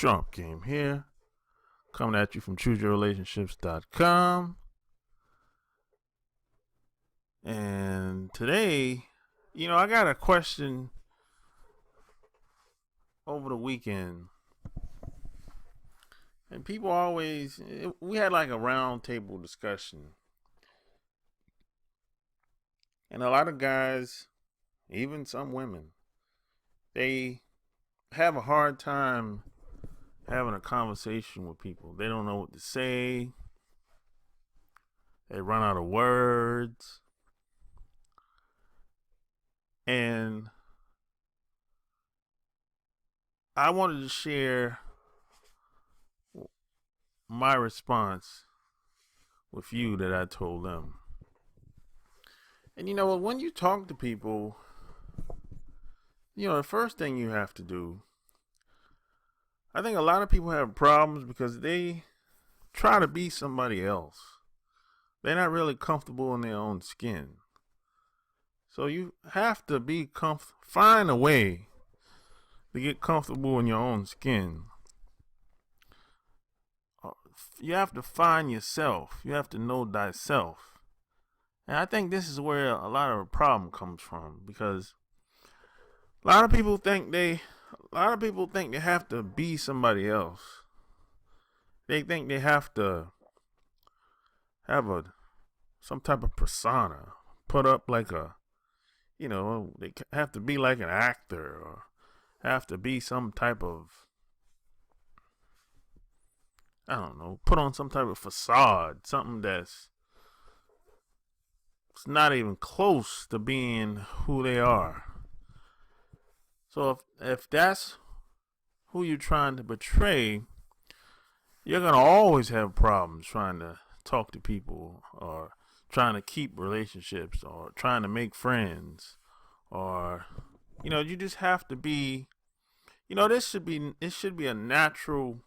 Trump Game here, coming at you from ChooseYourRelationships.com. And today, I got a question over the weekend. And people we had like a round table discussion. And a lot of guys, even some women, they have a hard time having a conversation with people. They don't know what to say. They run out of words. And I wanted to share my response with you that I told them. And when you talk to people, the first thing you have to do, I think a lot of people have problems because they try to be somebody else. They're not really comfortable in their own skin. So you have to be find a way to get comfortable in your own skin. You have to find yourself. You have to know thyself. And I think this is where a lot of the problem comes from, because a lot of people think they have to be somebody else. They think they have to have some type of persona, put up like they have to be like an actor, or have to be some type of, put on some type of facade, something that's not even close to being who they are. So if that's who you're trying to portray, you're going to always have problems trying to talk to people, or trying to keep relationships, or trying to make friends, or, you just have to be, it should be a natural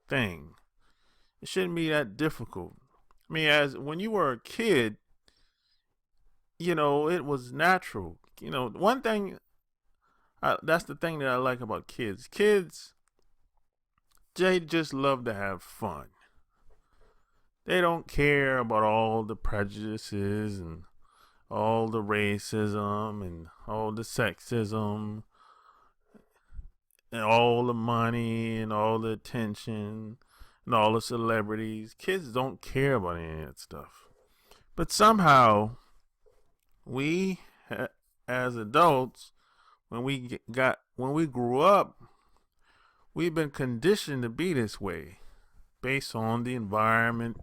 thing. It shouldn't be that difficult. I mean, as when you were a kid, it was natural. One thing, that's the thing that I like about kids. Kids, they just love to have fun. They don't care about all the prejudices and all the racism and all the sexism and all the money and all the attention and all the celebrities. Kids don't care about any of that stuff. But somehow, we as adults, when we grew up, we've been conditioned to be this way based on the environment,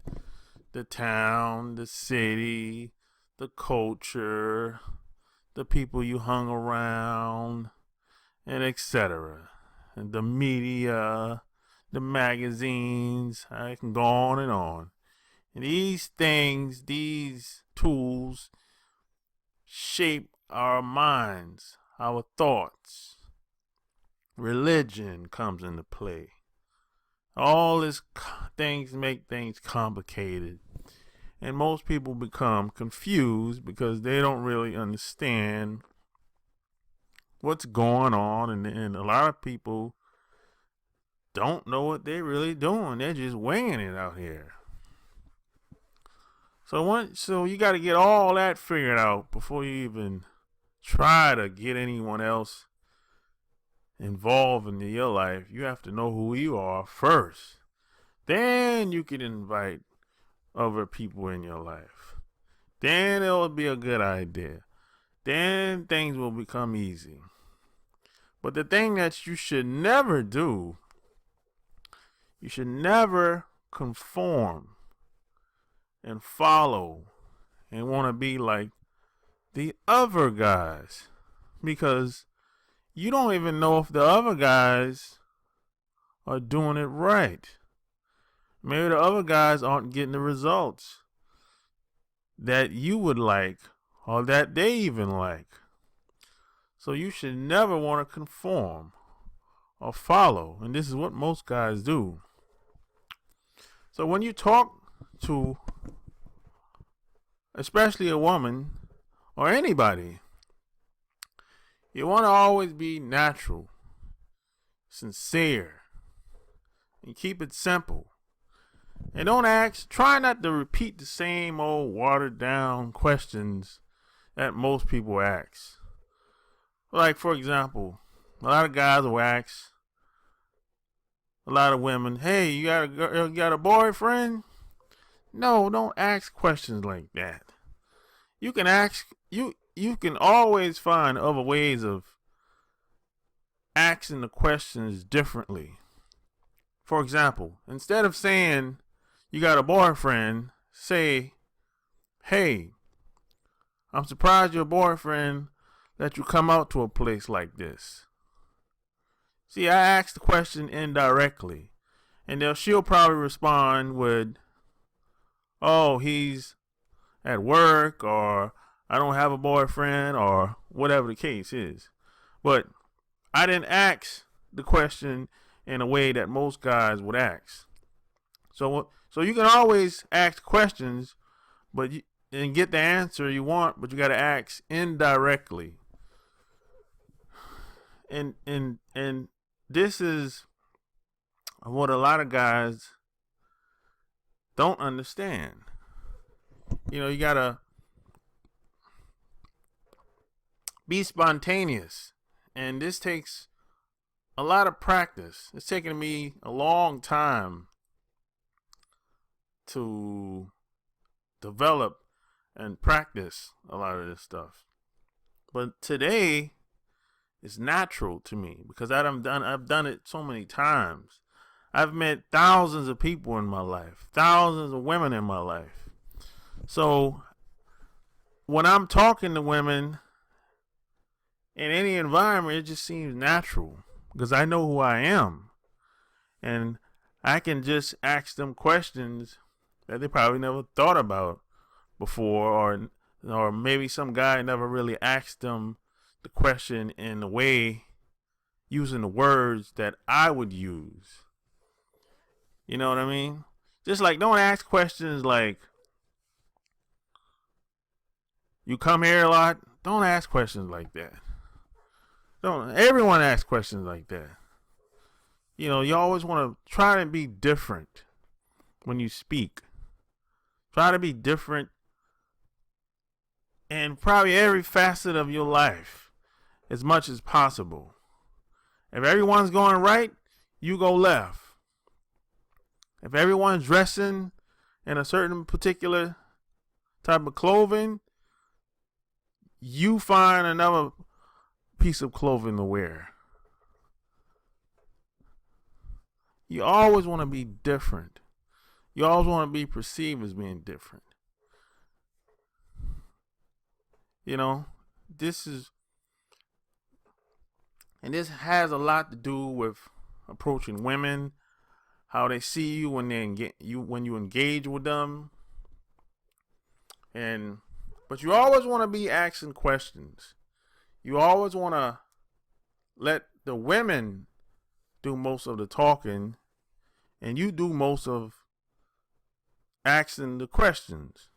the town, the city, the culture, the people you hung around, and etc. And the media, the magazines, I can go on and on. And these things, these tools shape our minds, our thoughts. Religion comes into play. All these things make things complicated. And most people become confused because they don't really understand what's going on. And a lot of people don't know what they're really doing. They're just winging it out here. So you got to get all that figured out before you even try to get anyone else involved in your life. You have to know who you are first. Then you can invite other people in your life. Then it'll be a good idea. Then things will become easy. But the thing that you should never do, you should never conform and follow and want to be like the other guys, because you don't even know if the other guys are doing it right. Maybe the other guys aren't getting the results that you would like, or that they even like. So you should never want to conform or follow. And this is what most guys do. So when you talk to, especially a woman or anybody, you want to always be natural, sincere, and keep it simple. And try not to repeat the same old watered down questions that most people ask. Like, for example, a lot of guys will ask a lot of women, hey, you got a boyfriend? No, don't ask questions like that. You can always find other ways of asking the questions differently. For example, instead of saying you got a boyfriend, say, hey, I'm surprised your boyfriend let you come out to a place like this. See, I asked the question indirectly, and she'll probably respond with, oh, he's at work, or I don't have a boyfriend, or whatever the case is. But I didn't ask the question in a way that most guys would ask. So you can always ask questions, and get the answer you want, but you got to ask indirectly. And this is what a lot of guys don't understand. You gotta be spontaneous, and this takes a lot of practice. It's taken me a long time to develop and practice a lot of this stuff. But today, it's natural to me because I've done it so many times. I've met thousands of people in my life, thousands of women in my life. So when I'm talking to women in any environment, it just seems natural because I know who I am. And I can just ask them questions that they probably never thought about before, or maybe some guy never really asked them the question in a way, using the words that I would use. You know what I mean? Just like, don't ask questions like, you come here a lot? Don't ask questions like that. Everyone asks questions like that. You always want to try to be different when you speak. Try to be different in probably every facet of your life as much as possible. If everyone's going right, you go left. If everyone's dressing in a certain particular type of clothing, you find another piece of clothing to wear. You always want to be different. You always want to be perceived as being different. This has a lot to do with approaching women, how they see you when you engage with them, but you always want to be asking questions. You always want to let the women do most of the talking, and you do most of asking the questions.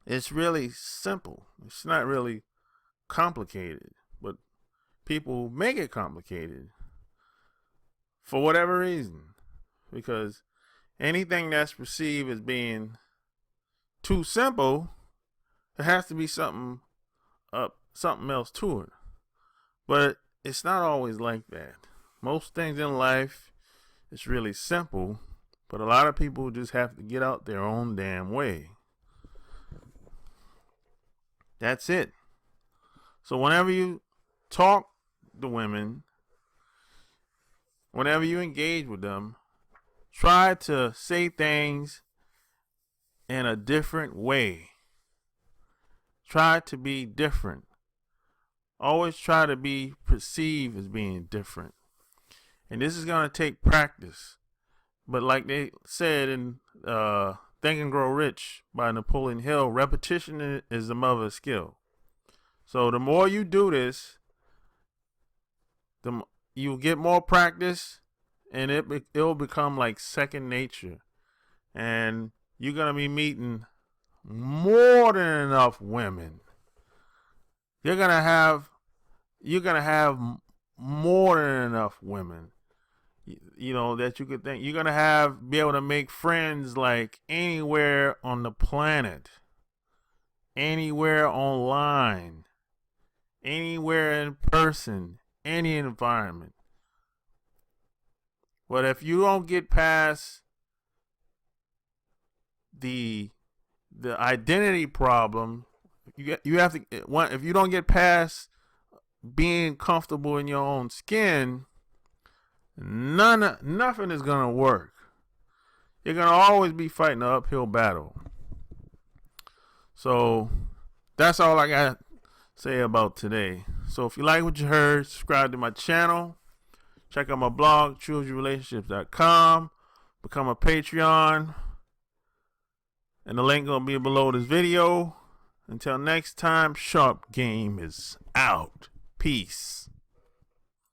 It's really simple. It's not really complicated, but people make it complicated for whatever reason, because anything that's perceived as being too simple, there has to be something else to it. But it's not always like that. Most things in life, it's really simple, but a lot of people just have to get out their own damn way. That's it. So whenever you talk to women, whenever you engage with them, try to say things in a different way. Try to be different. Always try to be perceived as being different. And this is going to take practice. But like they said in Think and Grow Rich by Napoleon Hill, repetition is the mother of skill. So the more you do this, you'll get more practice, and it'll become like second nature. And you're going to be meeting more than enough women. You're going to have more than enough women. You know, that you could think you're gonna be able to make friends like anywhere on the planet, anywhere online, anywhere in person, any environment. But if you don't get past the identity problem, you have to if you don't get past being comfortable in your own skin, nothing is gonna work. You're gonna always be fighting an uphill battle. So that's all I got to say about today. So if you like what you heard, subscribe to my channel. Check out my blog, choosyourrelationships.com. Become a Patreon. And the link gonna be below this video. Until next time, Sharp Game is out. Peace.